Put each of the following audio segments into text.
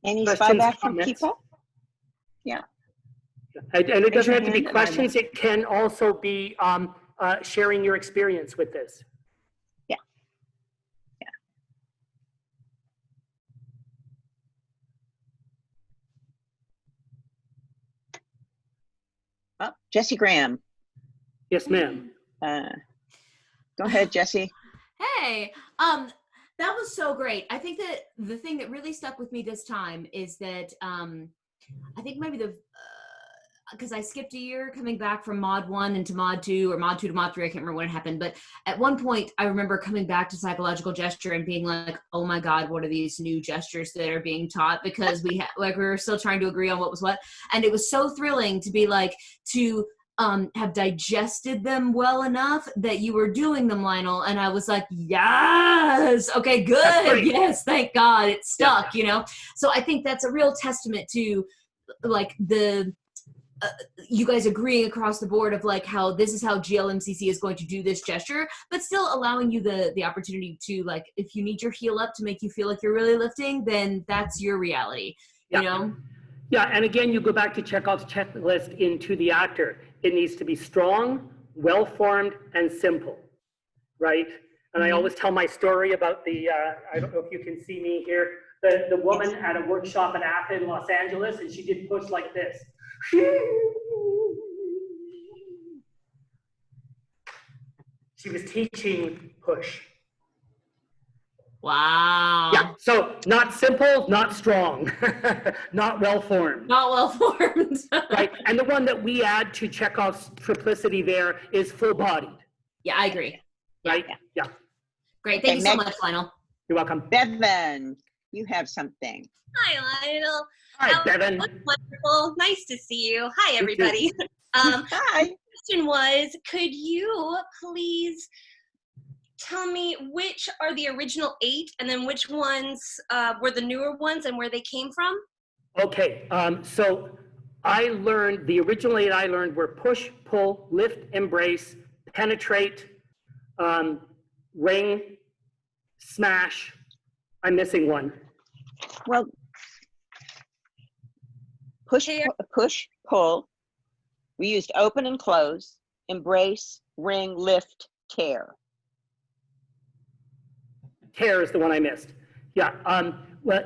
Any Questions, spyback from comments? people? Yeah. And it Raise doesn't your have to be hand and I will- questions. It can also be sharing your experience with this. Yeah. Yeah. Oh, Jesse Graham. Yes, ma'am. Go ahead, Jesse. Hey, that was so great. I think that the thing that really stuck with me this time is that I think maybe because I skipped a year coming back from Mod 1 into Mod 2 or Mod 2 to Mod 3. I can't remember when it happened. But at one point, I remember coming back to psychological gesture and being like, oh my God, what are these new gestures that are being taught? Because we were still trying to agree on what was what. And it was so thrilling to be like, to have digested them well enough that you were doing them, Lionel. And I was like, yes, okay, good. Yes, thank God it stuck, you know? So I think that's a real testament to like you guys agreeing across the board of like how this is how GLMCC is going to do this gesture, but still allowing you the opportunity to, like, if you need your heel up to make you feel like you're really lifting, then that's your reality, you know? Yeah, and again, you go back to Chekhov's checklist into the actor. It needs to be strong, well-formed, and simple, right? And I always tell my story about the, I don't know if you can see me here, the woman at a workshop in Athens, Los Angeles, and she did push like this. She was teaching push. Wow. Yeah, so not simple, not strong, not well-formed. Not well-formed. Right, and the one that we add to Chekhov's triplicity there is full-bodied. Yeah, I agree. Right, yeah. Great, thank you so much, Lionel. You're welcome. Bevan, you have something. Hi, Lionel. Hi, Bevan. Wonderful. Nice to see you. Hi, everybody. Hi. The question was, could you please tell me which are the original 8 and then which ones were the newer ones and where they came from? Okay, so I learned, the original 8 I learned were push, pull, lift, embrace, penetrate, ring, smash. I'm missing one. Well, push, pull. We used open and close, embrace, ring, lift, tear. Tear is the one I missed. Yeah, well,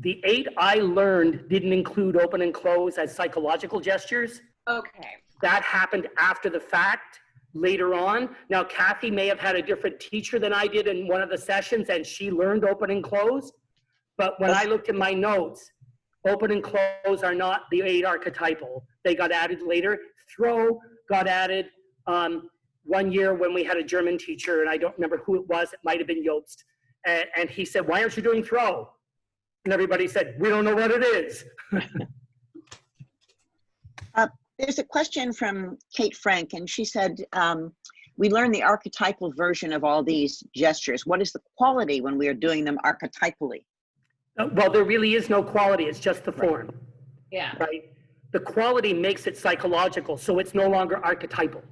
the 8 I learned didn't include open and close as psychological gestures. Okay. That happened after the fact, later on. Now, Kathy may have had a different teacher than I did in one of the sessions, and she learned open and close. But when I looked at my notes, open and close are not the 8 archetypal. They got added later. Throw got added one year when we had a German teacher, and I don't remember who it was. It might have been Jobst. And he said, why aren't you doing throw? And everybody said, we don't know what it is. There's a question from Kate Frank, and she said, we learn the archetypal version of all these gestures. What is the quality when we are doing them archetypally? Well, there really is no quality. It's just the form. Yeah. Right? The quality makes it psychological, so it's no longer archetypal.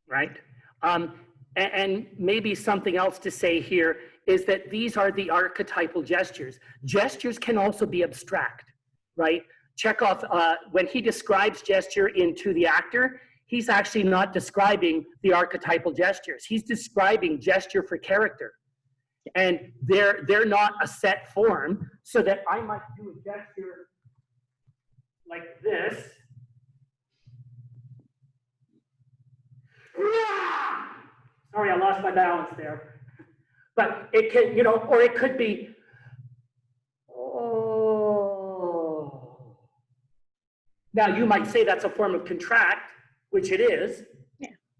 Right? And maybe something else to say here is that these are the archetypal gestures. Gestures can also be abstract, right? Chekhov, when he describes gesture into the actor, he's actually not describing the archetypal gestures. He's describing gesture for character. And they're not a set form, so that I might do a gesture like this. Sorry, I lost my balance there. But it can, you know, or it could be, oh. Now you might say that's a form of contract, which it is,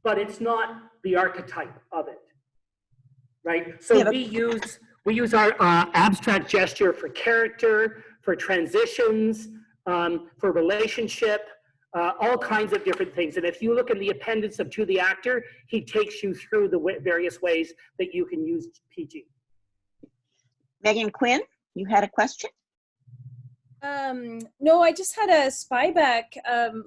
but it's not the archetype of it, right? So we use our abstract gesture for character, for transitions, for relationship, all kinds of different things. And if you look in the appendix of To the Actor, he takes you through the various ways that you can use PG. Megan Quinn, you had a question? No, I just had a spy back.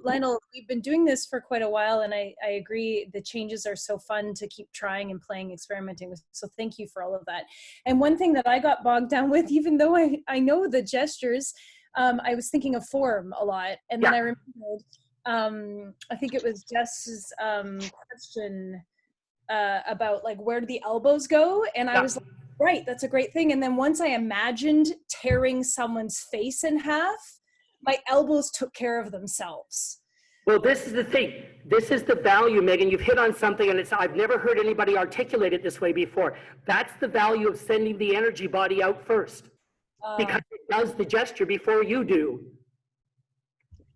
Lionel, we've been doing this for quite a while, and I agree the changes are so fun to keep trying and playing, experimenting with. So thank you for all of that. And one thing that I got bogged down with, even though I know the gestures, I was thinking of form a lot. And then I remembered, I think it was Jess's question about like, where do the elbows go? And I was like, right, that's a great thing. And then once I imagined tearing someone's face in half, my elbows took care of themselves. Well, this is the thing. This is the value, Megan. You've hit on something, and I've never heard anybody articulate it this way before. That's the value of sending the energy body out first, because it does the gesture before you do.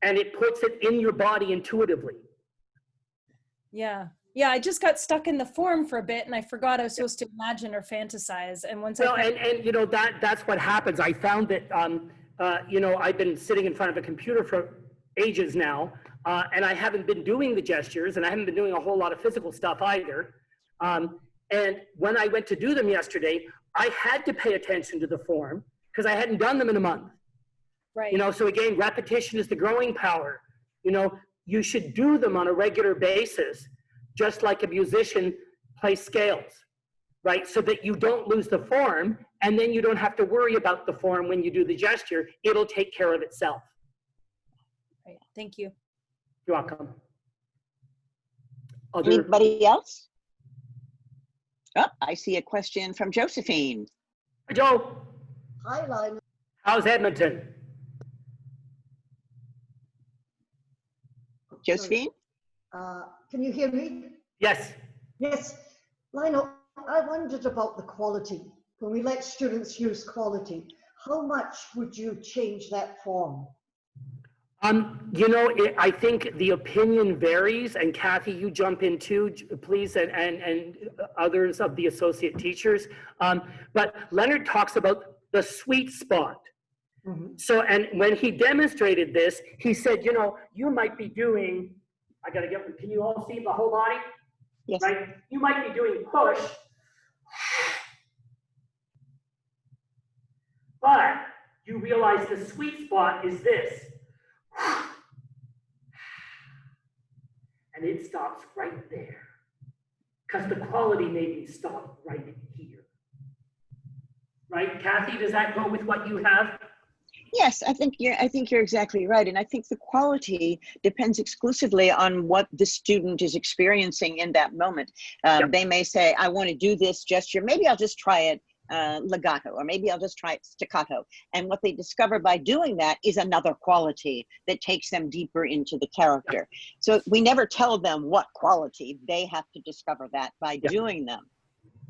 And it puts it in your body intuitively. Yeah. Yeah, I just got stuck in the form for a bit, and I forgot I was supposed to imagine or fantasize. And once and you know, that's what happens. I found that, you know, I've been sitting in front of a computer for ages now, and I haven't been doing the gestures, and I haven't been doing a whole lot of physical stuff either. And when I went to do them yesterday, I had to pay attention to the form because I hadn't done them in a month. Right. You know, so again, repetition is the growing power. You know, you should do them on a regular basis, just like a musician plays scales, right? So that you don't lose the form, and then you don't have to worry about the form when you do the gesture. It'll take care of itself. Right. Thank you. You're welcome. Anybody else? Oh, I see a question from Josephine. Hi, Joe. Hi, Lionel. How's Edmonton? Josephine? Can you hear me? Yes. Yes. Lionel, I wondered about the quality. When we let students use quality, how much would you change that form? You know, I think the opinion varies, and Kathy, you jump in too, please, and others of the associate teachers. But Leonard talks about the sweet spot. Mm-hmm. So, and when he demonstrated this, he said, you know, you might be doing, I gotta get, can you all see the whole body? Yes. Right? You might be doing push, but you realize the sweet spot is this. And it stops right there. Because the quality made me stop right here. Right, Kathy, does that go with what you have? Yes, I think you're exactly right. And I think the quality depends exclusively on what the student is experiencing in that moment. Yep. They may say, I want to do this gesture. Maybe I'll just try it legato, or maybe I'll just try it staccato. And what they discover by doing that is another quality that takes them deeper into the character. Yep. So we never tell them what quality. They have to discover that by doing them.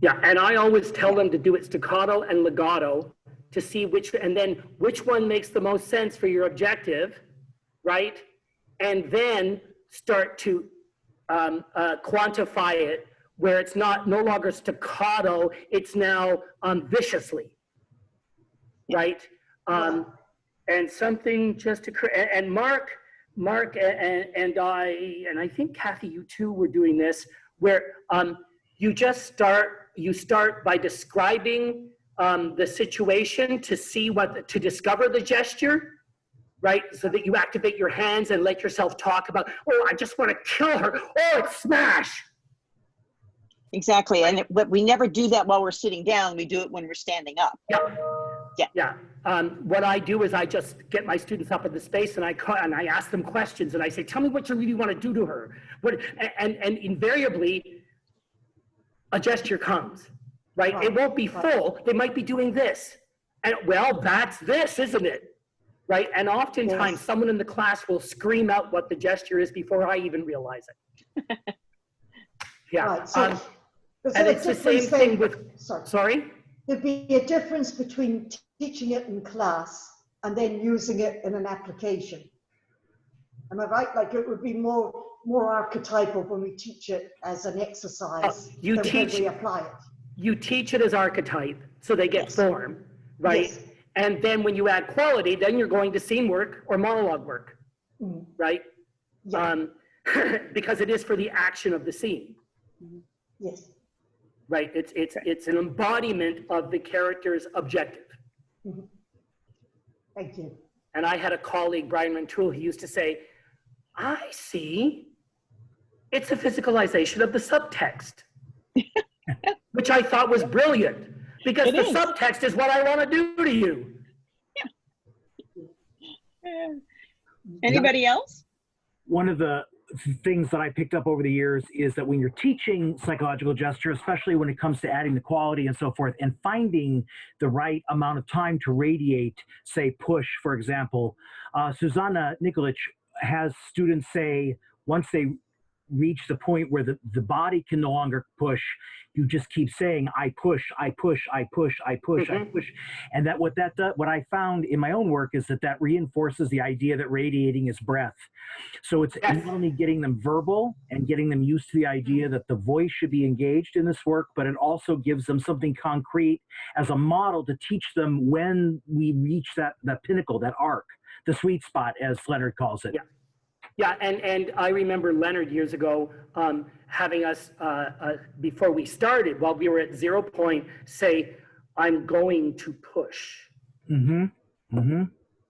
Yeah, and I always tell them to do it staccato and legato, to see which, and then which one makes the most sense for your objective, right? And then start to quantify it where it's no longer staccato, it's now viciously, right? And something just occurred, and Mark and I think Kathy, you too were doing this, where you start by describing the situation to see to discover the gesture, right? So that you activate your hands and let yourself talk about, oh, I just want to kill her. Oh, it's smash. Exactly. And but we never do that while we're sitting down. We do it when we're standing up. Yeah. What I do is I just get my students up in the space, and I ask them questions, and I say, tell me what you really want to do to her. And invariably, a gesture comes. Right? It won't be full. They might be doing this. And well, that's this, isn't it? Right? And oftentimes someone in the class will scream out what the gesture is before I even realize it. Yeah. Right, so and it's the same thing with, sorry? There'd be a difference between teaching it in class and then using it in an application. Am I right? Like it would be more archetypal when we teach it as an exercise than when we apply it. You teach it as archetype, so they get form, right? Yes. And then when you add quality, then you're going to scene work or monologue work, right? Yeah. Because it is for the action of the scene. Yes. Right, it's an embodiment of the character's objective. Thank you. And I had a colleague, Brian Rentoul, he used to say, I see. It's a physicalization of the subtext, which I thought was brilliant because It the is. subtext is what I want to do to you. Yeah. Anybody else? One of the things that I picked up over the years is that when you're teaching psychological gesture, especially when it comes to adding the quality and so forth, and finding the right amount of time to radiate, say push, for example, Susanna Nikolic has students say, once they reach the point where the body can no longer push, you just keep saying, I push, I push, I push, I push, I push. And that what I found in my own work is that reinforces the idea that radiating is breath. So it's not only getting them verbal and getting them used to the idea that the voice should be engaged in this work, but it also gives them something concrete as a model to teach them when we reach that pinnacle, that arc, the sweet spot, as Leonard calls it. Yeah. Yeah, and I remember Leonard years ago having us, before we started, while we were at 0 point, say, I'm going to push.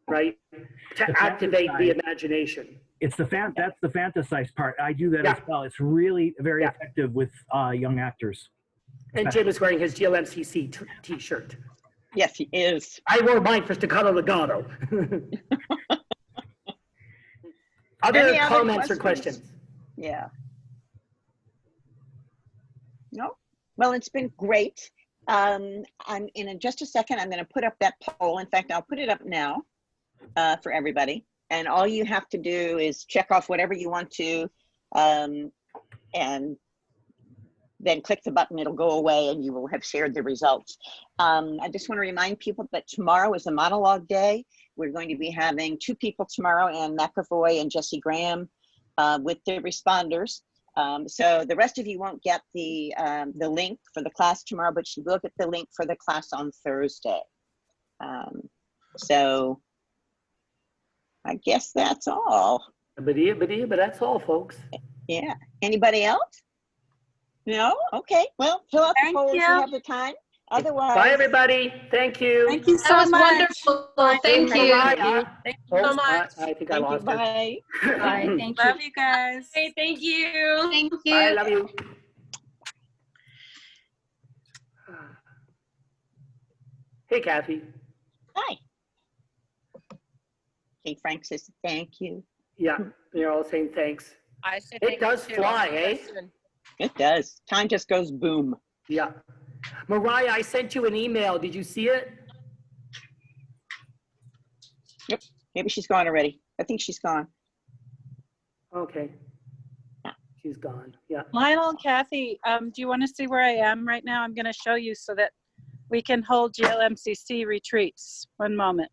Right? To activate the imagination. It's that's the fantasize part. I do that as well. It's really very effective with young actors. And Jim is wearing his GLMCC t-shirt. Yes, he is. I wore mine for Staccato Legato. Other comments or questions? Yeah. No? Well, it's been great. I'm in just a second, I'm going to put up that poll. In fact, I'll put it up now for everybody. And all you have to do is check off whatever you want to, and then click the button, it'll go away and you will have shared the results. I just want to remind people that tomorrow is a monologue day. We're going to be having 2 people tomorrow, Anne McAvoy and Jesse Graham, with the responders. So the rest of you won't get the link for the class tomorrow, but you will get the link for the class on Thursday. So I guess that's all. But that's all, folks. Yeah. Anybody else? No? Okay. Well, fill out the poll if you have the time. Otherwise. Bye, everybody. Thank you. Thank you so That was much. wonderful. Thank you. Thank you so much. I think I lost it. Bye. Bye. Thank you. Love you guys. Hey, thank you. Thank Bye, I you. love you. Hey, Kathy. Hi. Hey, Frank says thank you. Yeah, they're all saying thanks. I said It thank you does too. fly, eh? It does. Time just goes boom. Yeah. Mariah, I sent you an email. Did you see it? Yep. Maybe she's gone already. I think she's gone. Okay. She's gone. Yeah. Lionel and Kathy, do you want to see where I am right now? I'm going to show you so that we can hold GLMCC retreats. One moment.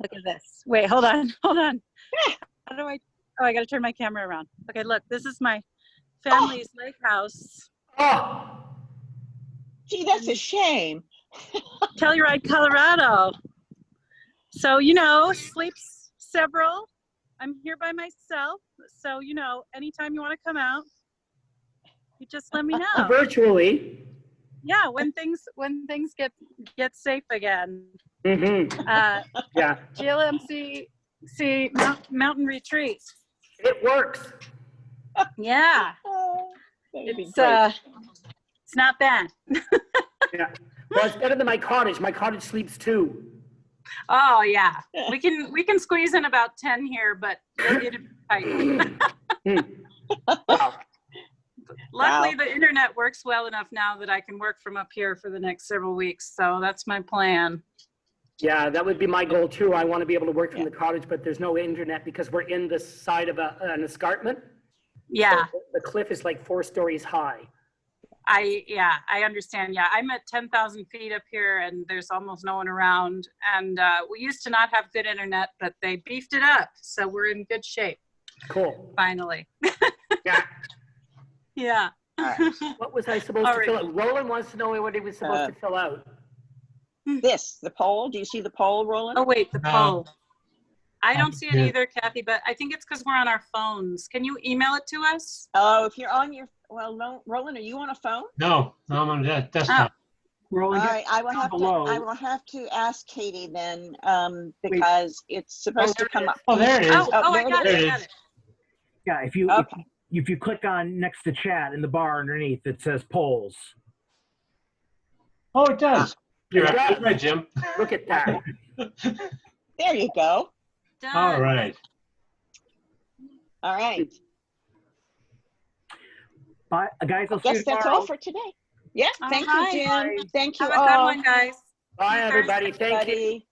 Look at this. Wait, hold on. Hold on. How do I? Oh, I got to turn my camera around. Okay, look, this is my family's lake house. Oh, Gee, that's a shame. Telluride, Colorado. So, you know, sleeps several. I'm here by myself. So, you know, anytime you want to come out, you just let me know. virtually. Yeah, when things get safe again. Mm-hmm. Yeah, GLMC mountain retreat. it works. Yeah, Oh, that'd be it's great. it's not bad. Yeah. Well, it's better than my cottage. My cottage sleeps 2. Oh yeah, we can squeeze in about 10 here, but you'll get it tight. Wow. Luckily, Wow. the internet works well enough now that I can work from up here for the next several weeks. So that's my plan. Yeah, that would be my goal too. I want to be able to work from the cottage, but there's no internet because we're in the side of an escarpment. Yeah, So the cliff is like 4 stories high. I understand. Yeah, I'm at 10,000 feet up here and there's almost no one around. And we used to not have good internet, but they beefed it up. So we're in good shape, Cool. finally. Yeah. Yeah. What was I supposed All to right. fill out? Roland wants to know what he was supposed to fill out. The poll. Do you see the poll, Roland? Oh, wait, the No. poll. I don't see it Yeah. either, Kathy, but I think it's because we're on our phones. Can you email it to us? Oh, if you're on your, well, no, Roland, are you on a phone? No, I'm on that desktop. Rolling All it right, I will down have to, below. I will have to ask Katie then, because it's supposed to there it come is. up. Oh, there it is. Oh, I there got it There is. it it. is. Yeah, if Okay. you click on next to chat in the bar underneath, it says polls. Oh, it does. You're It does. absolutely right, Jim. Look at that. There you go. Done. All right. All right. Bye, guys. I'll I see you guess that's tomorrow. all for today. Yeah, All thank right. you, Jim. Thank you Have a good all. one, guys. Bye, everybody. Thank you. Buddy.